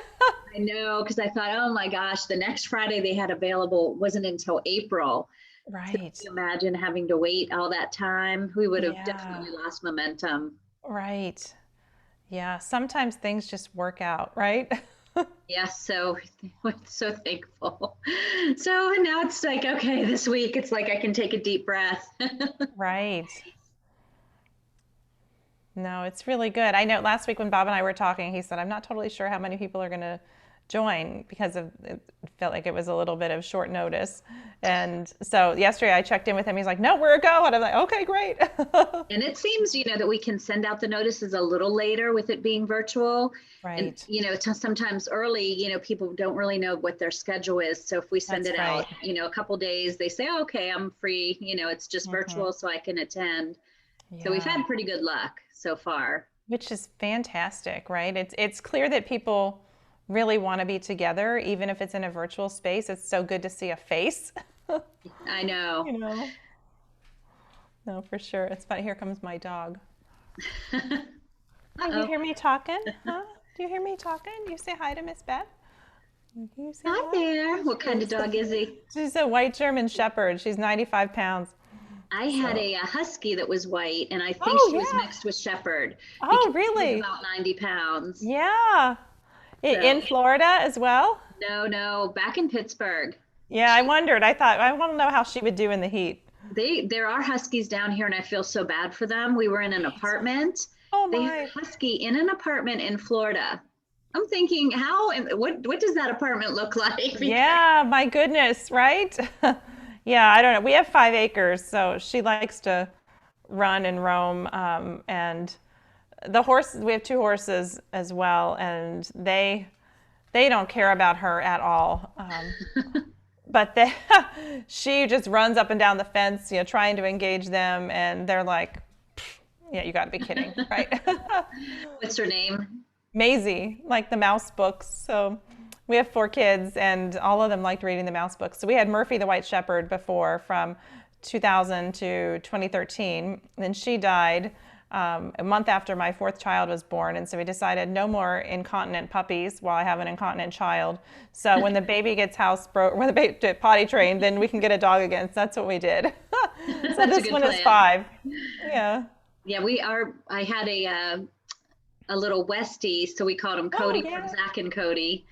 I know, because I thought, oh my gosh, the next Friday they had available wasn't until April. Right. So can you imagine having to wait all that time? We would have definitely lost momentum. Right. Yeah. Sometimes things just work out, right? Yes. So we're so thankful. So now it's like, okay, this week it's like I can take a deep breath. Right. No, it's really good. I know last week when Bob and I were talking, he said, I'm not totally sure how many people are going to join because it felt like it was a little bit of short notice. And so yesterday I checked in with him. He's like, no, we're a go. And I'm like, okay, great. And it seems, that we can send out the notices a little later with it being virtual. Right. And, sometimes early, people don't really know what their schedule is. So if we send it out, a couple days, they say, oh, okay, I'm free. It's just virtual so I can attend. Yeah. So we've had pretty good luck so far. Which is fantastic, right? It's clear that people really want to be together, even if it's in a virtual space. It's so good to see a face. I know. No, for sure. It's funny. Here comes my dog. Oh, you hear me talking? Huh? Do you hear me talking? You say hi to Miss Beth? You say Hi there. What kind of dog is he? She's a white German Shepherd. She's 95 pounds. I had a husky that was white, and I think she was mixed with Shepherd. Oh, really? She was about 90 pounds. Yeah. In Florida as well? No, back in Pittsburgh. Yeah, I wondered. I want to know how she would do in the heat. There are huskies down here, and I feel so bad for them. We were in an apartment. Oh my! They had a husky in an apartment in Florida. I'm thinking, what does that apartment look like? Yeah, my goodness, right? Yeah, I don't know. We have 5 acres, so she likes to run and roam. And the horses, we have 2 horses as well, and they don't care about her at all. But she just runs up and down the fence, trying to engage them, and they're like, yeah, you got to be kidding, right? What's her name? Maisie, like the mouse books. So we have 4 kids, and all of them liked reading the mouse books. So we had Murphy the White Shepherd before from 2000 to 2013. Then she died a month after my 4th child was born. And so we decided no more incontinent puppies while I have an incontinent child. So when the baby gets when the baby potty trained, then we can get a dog again. So that's what we did. So this one is 5. Yeah. Yeah, I had a little Westie, so we called him Cody from Zach and Cody.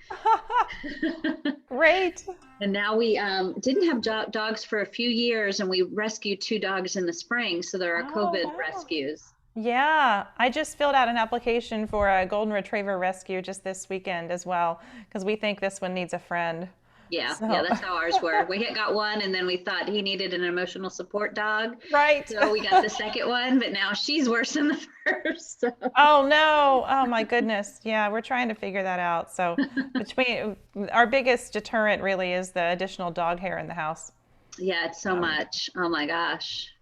Great. And now we didn't have dogs for a few years, and we rescued 2 dogs in the spring, so there are COVID rescues. Yeah, I just filled out an application for a golden retriever rescue just this weekend as well, because we think this one needs a friend. Yeah, So, yeah, that's how ours were. We had got one and then we thought he needed an emotional support dog. right. So we got the second one, but now she's worse than the first. So. Oh no. Oh my goodness. Yeah, we're trying to figure that out. So between our biggest deterrent really is the additional dog hair in the house. Yeah, it's so much. Oh my gosh.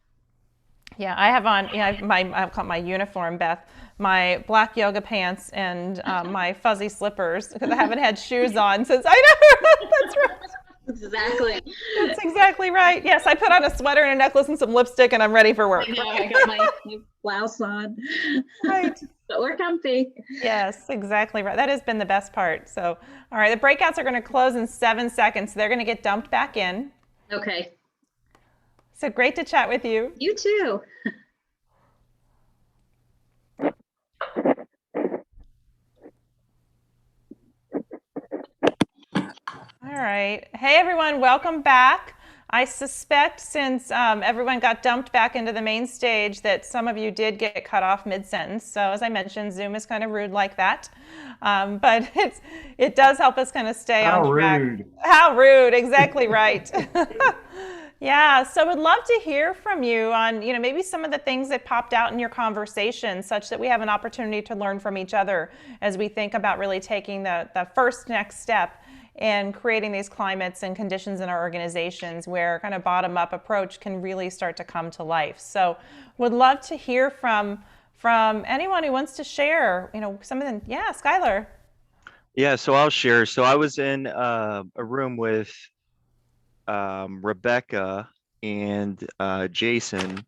Yeah, I have on, yeah, I've got my uniform, Beth, my black yoga pants and my fuzzy slippers because I haven't had shoes on since I know. That's right. Exactly. That's exactly right. Yes, I put on a sweater and a necklace and some lipstick and I'm ready for work. I know, I got my blouse on. Right. But we're comfy. Yes, exactly right. That has been the best part. So, all right, the breakouts are going to close in 7 seconds. So they're going to get dumped back in. Okay. So great to chat with you. You too. All right. Hey, everyone, welcome back. I suspect since everyone got dumped back into the main stage that some of you did get cut off mid-sentence. So as I mentioned, Zoom is kind of rude like that. But it does help us kind of stay on track. rude. How rude, exactly right. Yeah, so would love to hear from you on, maybe some of the things that popped out in your conversation such that we have an opportunity to learn from each other as we think about really taking the first next step and creating these climates and conditions in our organizations where kind of bottom-up approach can really start to come to life. So would love to hear from anyone who wants to share, some of them. Yeah, Skylar. Yeah, so I'll share. So I was in a room with Rebecca and Jason,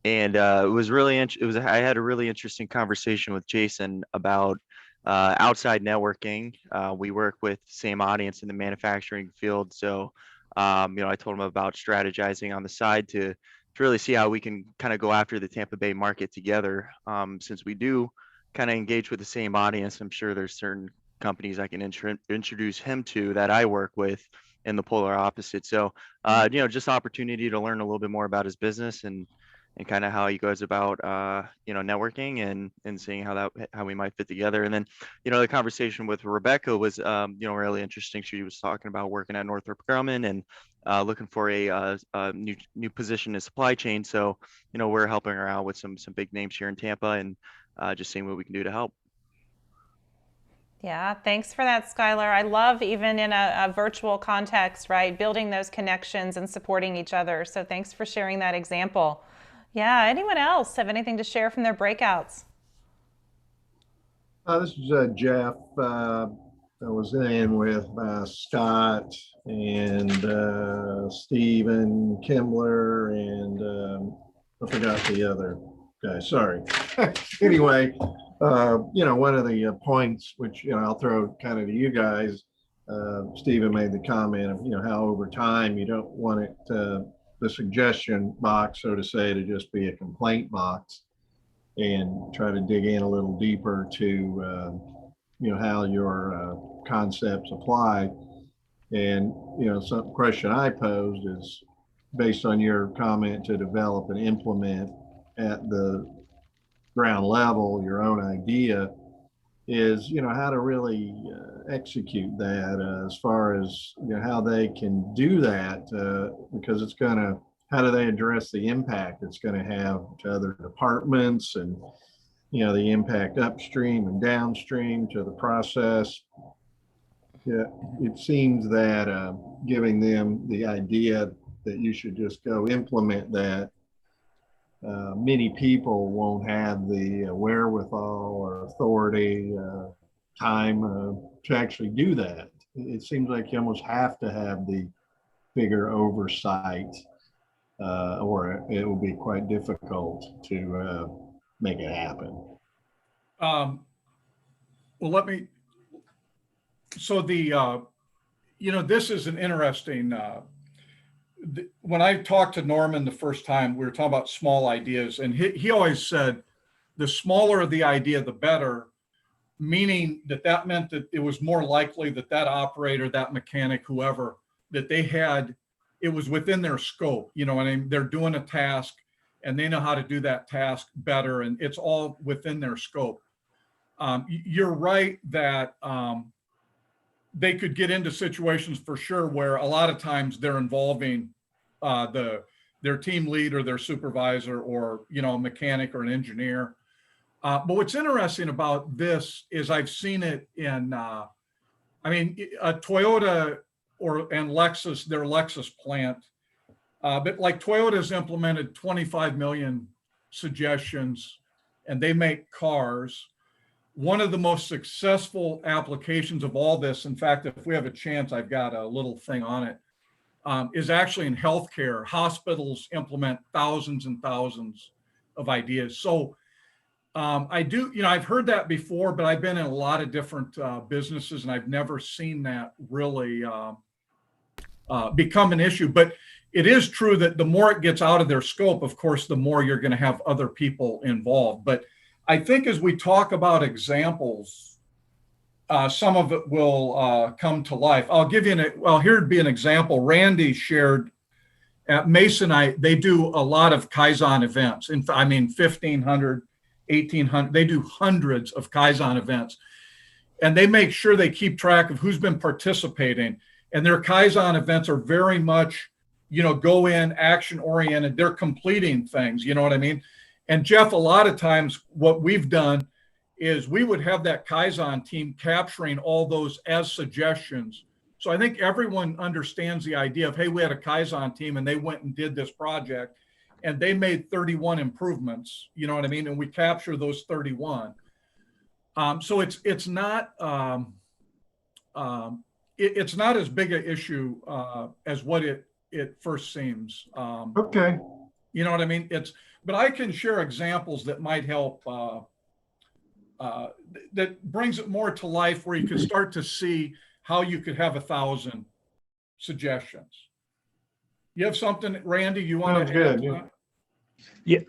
and it was really I had a really interesting conversation with Jason about outside networking. We work with the same audience in the manufacturing field, so I told him about strategizing on the side to really see how we can kind of go after the Tampa Bay market together. Since we do kind of engage with the same audience, I'm sure there's certain companies I can introduce him to that I work with in the polar opposite. So, just opportunity to learn a little bit more about his business and kind of how he goes about, networking and seeing how we might fit together. And then, the conversation with Rebecca was, really interesting. She was talking about working at Northrop Grumman and looking for a new position in supply chain. So, we're helping her out with some big names here in Tampa and just seeing what we can do to help. Yeah, thanks for that, Skylar. I love even in a virtual context, right? Building those connections and supporting each other. So thanks for sharing that example. Yeah, anyone else have anything to share from their breakouts? This is Jeff. I was in with Scott and Stephen Kimbler and I forgot the other guy. Sorry. Anyway, one of the points which I'll throw kind of to you guys. Stephen made the comment of how over time you don't want it the suggestion box, so to say, to just be a complaint box, and try to dig in a little deeper to how your concepts apply. And some question I posed is based on your comment to develop and implement at the ground level your own idea is how to really execute that as far as how they can do that because it's going to, how do they address the impact it's going to have to other departments and the impact upstream and downstream to the process. Yeah, it seems that giving them the idea that you should just go implement that, many people won't have the wherewithal or authority, time to actually do that. It seems like you almost have to have the bigger oversight, or it will be quite difficult to make it happen. Well, so this is an interesting, when I talked to Norman the first time, we were talking about small ideas, and he always said the smaller the idea, the better, meaning that meant that it was more likely that operator, that mechanic, whoever, that it was within their scope, and they're doing a task and they know how to do that task better, and it's all within their scope. You're right that they could get into situations for sure where a lot of times they're involving their team lead or their supervisor, or a mechanic or an engineer. But what's interesting about this is I've seen it in Toyota and Lexus, their Lexus plant. But like Toyota's implemented 25 million suggestions, and they make cars. One of the most successful applications of all this, in fact, if we have a chance, I've got a little thing on it, is actually in healthcare. Hospitals implement thousands and thousands of ideas. So I've heard that before, but I've been in a lot of different businesses, and I've never seen that really become an issue. But it is true that the more it gets out of their scope, of course, the more you're going to have other people involved. But I think as we talk about examples, some of it will come to life. I'll give you here'd be an example. Randy shared at Masonite, they do a lot of Kaizen events. 1,500, 1,800, they do hundreds of Kaizen events. And they make sure they keep track of who's been participating. And their Kaizen events are very much, go in, action oriented. They're completing things, you know what I mean? And Jeff, a lot of times what we've done is we would have that Kaizen team capturing all those as suggestions. So I think everyone understands the idea of, hey, we had a Kaizen team and they went and did this project and they made 31 improvements, you know what I mean? And we capture those 31. So it's not as big an issue as what it first seems. Okay. You know what I mean? But I can share examples that might help, that brings it more to life, where you could start to see how you could have 1,000 suggestions. You have something, Randy, you want Sounds to add? good,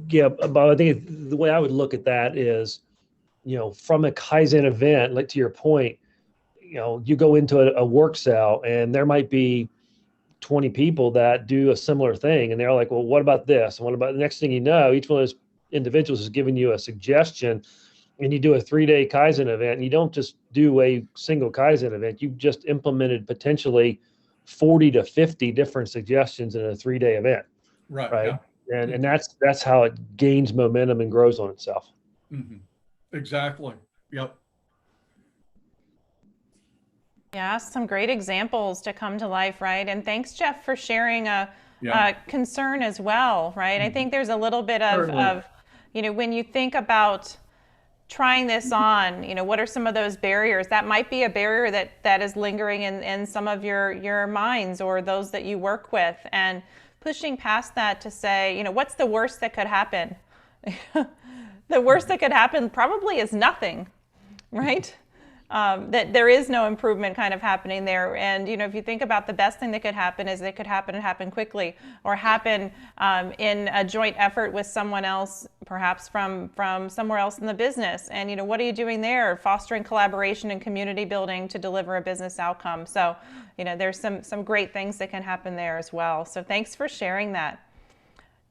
Yeah, Bob, I think the way I would look at that is, from a Kaizen event, like to your point, you go into a work cell and there might be 20 people that do a similar thing. And they're like, well, what about this? And what about the next thing you know, each one of those individuals is giving you a suggestion, and you do a 3-day Kaizen event. And you don't just do a single Kaizen event. You've just implemented potentially 40 to 50 different suggestions in a 3-day event. Right. Yeah. And that's how it gains momentum and grows on itself. Mm-hmm. Exactly. Yep. Yeah, some great examples to come to life, right? And thanks, Jeff, for sharing a concern as well, right? I think there's a little bit of when you think about trying this on, what are some of those barriers? That might be a barrier that is lingering in some of your minds or those that you work with, and pushing past that to say, what's the worst that could happen? The worst that could happen probably is nothing, right? That there is no improvement kind of happening there. And, if you think about the best thing that could happen is it could happen quickly, or happen in a joint effort with someone else, perhaps from somewhere else in the business. And, what are you doing there? Fostering collaboration and community building to deliver a business outcome. So, there's some great things that can happen there as well. So thanks for sharing that.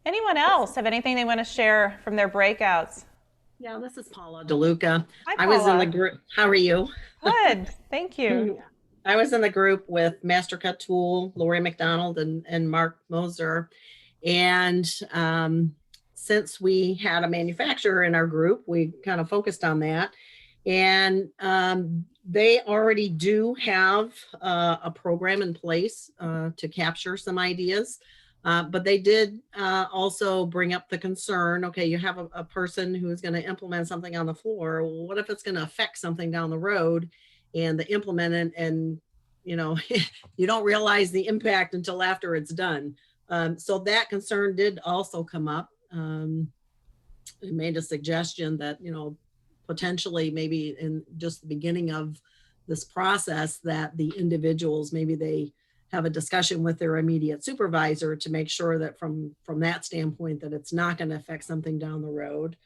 Anyone else have anything they want to share from their breakouts? Yeah, this is Paula DeLuca. Hi, I was in the Paula. group. How are you? Good, thank you. I was in the group with Mastercut Tool, Lori McDonald, and Mark Moser. And since we had a manufacturer in our group, we kind of focused on that. And they already do have a program in place to capture some ideas. But they did also bring up the concern, okay, you have a person who is going to implement something on the floor. Well, what if it's going to affect something down the road, and they implement it and, you don't realize the impact until after it's done. So that concern did also come up. It made a suggestion that, potentially maybe in just the beginning of this process, that the individuals, maybe they have a discussion with their immediate supervisor to make sure that from that standpoint that it's not going to affect something down the road.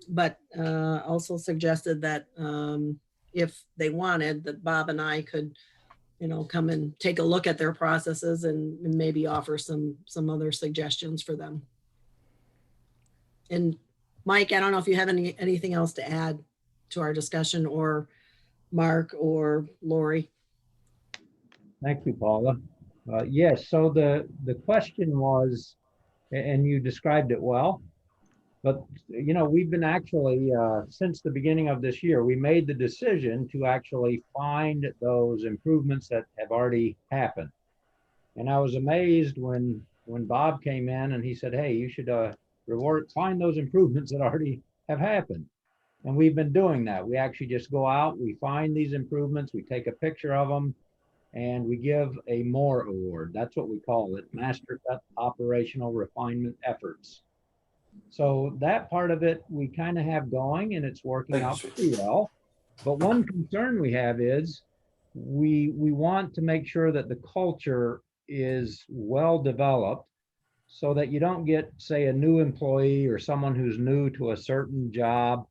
But also suggested that if they wanted, that Bob and I could come and take a look at their processes and maybe offer some other suggestions for them. And Mike, I don't know if you have anything else to add to our discussion, or Mark or Lori. Thank you, Paula. Yes, so the question was, and you described it well, but we've been actually, since the beginning of this year, we made the decision to actually find those improvements that have already happened. And I was amazed when Bob came in and he said, hey, you should find those improvements that already have happened. And we've been doing that. We actually just go out, we find these improvements, we take a picture of them, and we give a MORE award. That's what we call it, Master Cut Operational Refinement Efforts. So that part of it we kind of have going, and it's working out pretty well. But one concern we have is we want to make sure that the culture is well developed, so that you don't get, say, a new employee or someone who's new to a certain job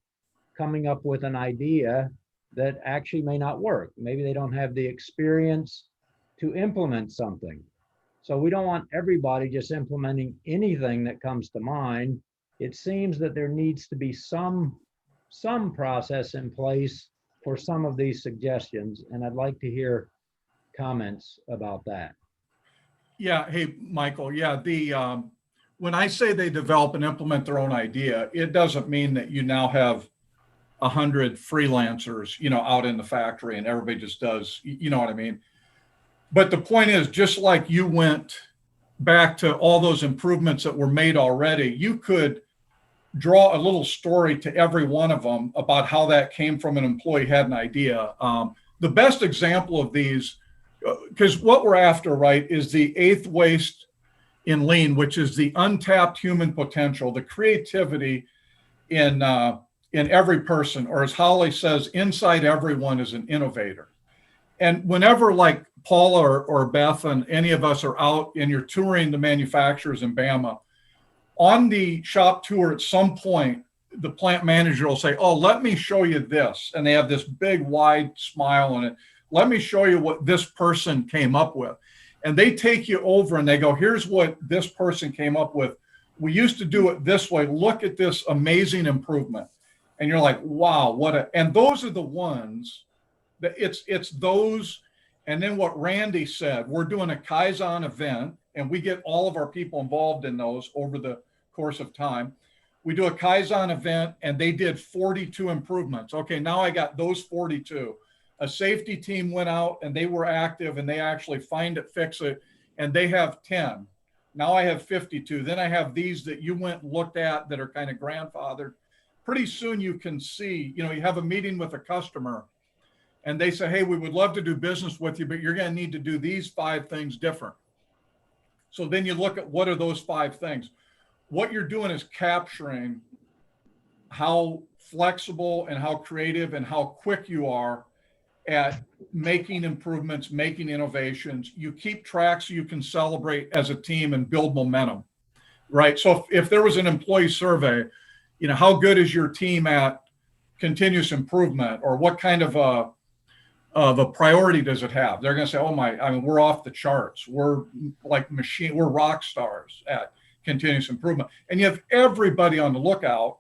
coming up with an idea that actually may not work. Maybe they don't have the experience to implement something. So we don't want everybody just implementing anything that comes to mind. It seems that there needs to be some process in place for some of these suggestions, and I'd like to hear comments about that. Yeah. Hey, Michael. Yeah. When I say they develop and implement their own idea, it doesn't mean that you now have 100 freelancers, out in the factory and everybody just does, you know what I mean? But the point is, just like you went back to all those improvements that were made already, you could draw a little story to every one of them about how that came from an employee had an idea. The best example of these, because what we're after, right, is the 8th waste in Lean, which is the untapped human potential, the creativity in every person, or as Holly says, inside everyone is an innovator. And whenever, like Paula or Beth and any of us are out and you're touring the manufacturers in Bama, on the shop tour at some point, the plant manager will say, oh, let me show you this. And they have this big, wide smile on it. Let me show you what this person came up with. And they take you over and they go, here's what this person came up with. We used to do it this way. Look at this amazing improvement. And you're like, wow, and those are the ones that it's those. And then what Randy said, we're doing a Kaizen event and we get all of our people involved in those over the course of time. We do a Kaizen event and they did 42 improvements. Okay, now I got those 42. A safety team went out and they were active and they actually find it, fix it, and they have 10. Now I have 52. Then I have these that you went and looked at that are kind of grandfathered. Pretty soon you can see, you have a meeting with a customer and they say, hey, we would love to do business with you, but you're going to need to do these 5 things different. So then you look at what are those 5 things. What you're doing is capturing how flexible and how creative and how quick you are at making improvements, making innovations. You keep track so you can celebrate as a team and build momentum, right? So if there was an employee survey, how good is your team at continuous improvement, or what kind of a priority does it have? They're going to say, we're off the charts. We're like we're rock stars at continuous improvement. And you have everybody on the lookout.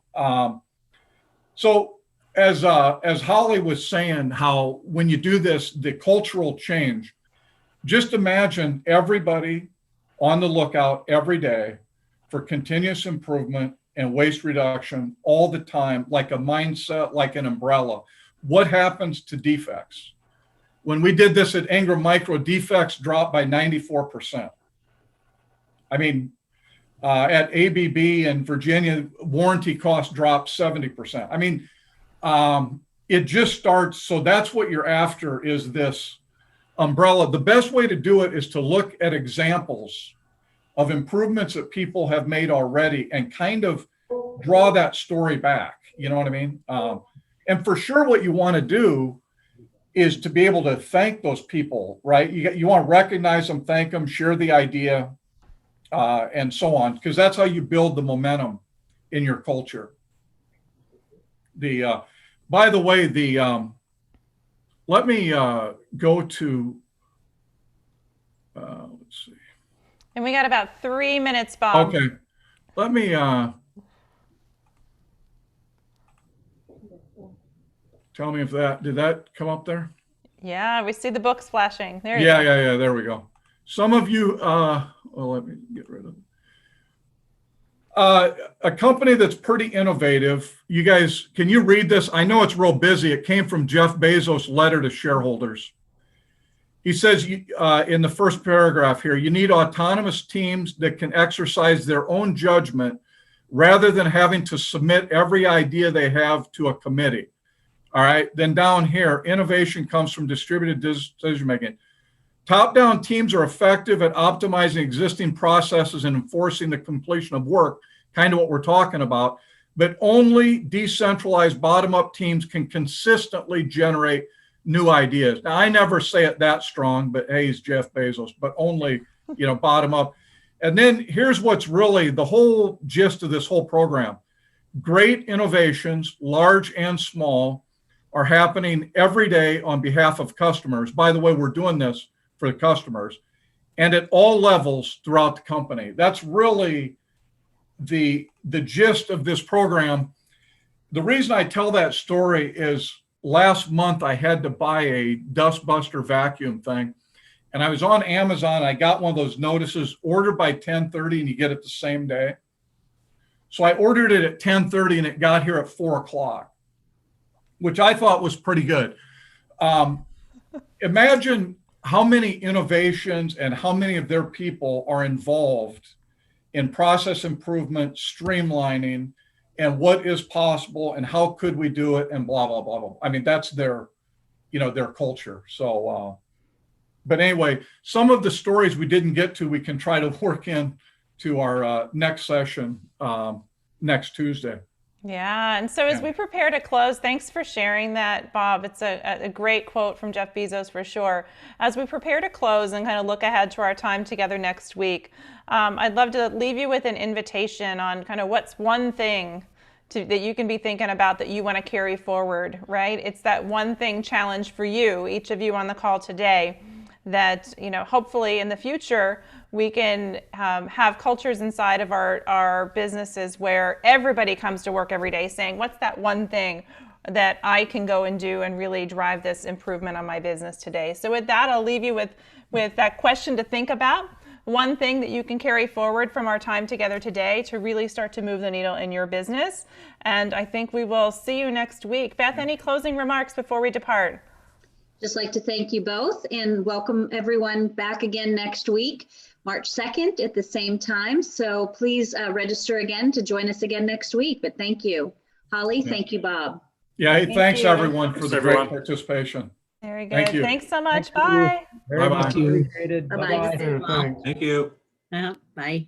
So as Holly was saying, how when you do this, the cultural change, just imagine everybody on the lookout every day for continuous improvement and waste reduction all the time, like a mindset, like an umbrella. What happens to defects? When we did this at Ingram Micro, defects dropped by 94%. I mean, at ABB and Virginia, warranty costs dropped 70%. I mean, it just starts. So that's what you're after, is this umbrella. The best way to do it is to look at examples of improvements that people have made already and kind of draw that story back. You know what I mean? And for sure, what you want to do is to be able to thank those people, right? You want to recognize them, thank them, share the idea, and so on, because that's how you build the momentum in your culture. By the way, let me go to Let's see. And we got about 3 minutes, Bob. Okay, let me, tell me if did that come up there? Yeah, we see the books flashing. There you Yeah, go. yeah, there we go. Some of you, well, let me get rid of it. A company that's pretty innovative. You guys, can you read this? I know it's real busy. It came from Jeff Bezos' letter to shareholders. He says in the first paragraph here, you need autonomous teams that can exercise their own judgment rather than having to submit every idea they have to a committee. All right. Then down here, innovation comes from distributed decision making. Top-down teams are effective at optimizing existing processes and enforcing the completion of work, kind of what we're talking about, but only decentralized bottom-up teams can consistently generate new ideas. Now, I never say it that strong, but hey, he's Jeff Bezos, but only, bottom up. And then here's what's really the whole gist of this whole program. Great innovations, large and small, are happening every day on behalf of customers. By the way, we're doing this for the customers and at all levels throughout the company. That's really the gist of this program. The reason I tell that story is last month I had to buy a dustbuster vacuum thing, and I was on Amazon. I got one of those notices, order by 10:30 and you get it the same day. So I ordered it at 10:30 and it got here at 4 o'clock, which I thought was pretty good. Imagine how many innovations and how many of their people are involved in process improvement, streamlining, and what is possible and how could we do it and blah, blah, blah, blah. I mean, that's their culture. So, but anyway, some of the stories we didn't get to, we can try to work in to our next session next Tuesday. Yeah. And so as we prepare to close, thanks for sharing that, Bob. It's a great quote from Jeff Bezos for sure. As we prepare to close and kind of look ahead to our time together next week, I'd love to leave you with an invitation on kind of what's one thing that you can be thinking about that you want to carry forward, right? It's that one thing challenge for you, each of you on the call today, that, hopefully in the future, we can have cultures inside of our businesses where everybody comes to work every day saying, what's that one thing that I can go and do and really drive this improvement on my business today? So with that, I'll leave you with that question to think about. One thing that you can carry forward from our time together today to really start to move the needle in your business. And I think we will see you next week. Beth, any closing remarks before we depart? Just like to thank you both and welcome everyone back again next week, March 2nd at the same time. So please register again to join us again next week. But thank you. Holly, thank you, Bob. Yeah, hey, thanks you. everyone for the great participation. Very good. Thank you. Thanks so much. Thank you. Bye. Very Bye-bye. much appreciated. Bye-bye. Bye-bye. Thanks. Thank you. Bye.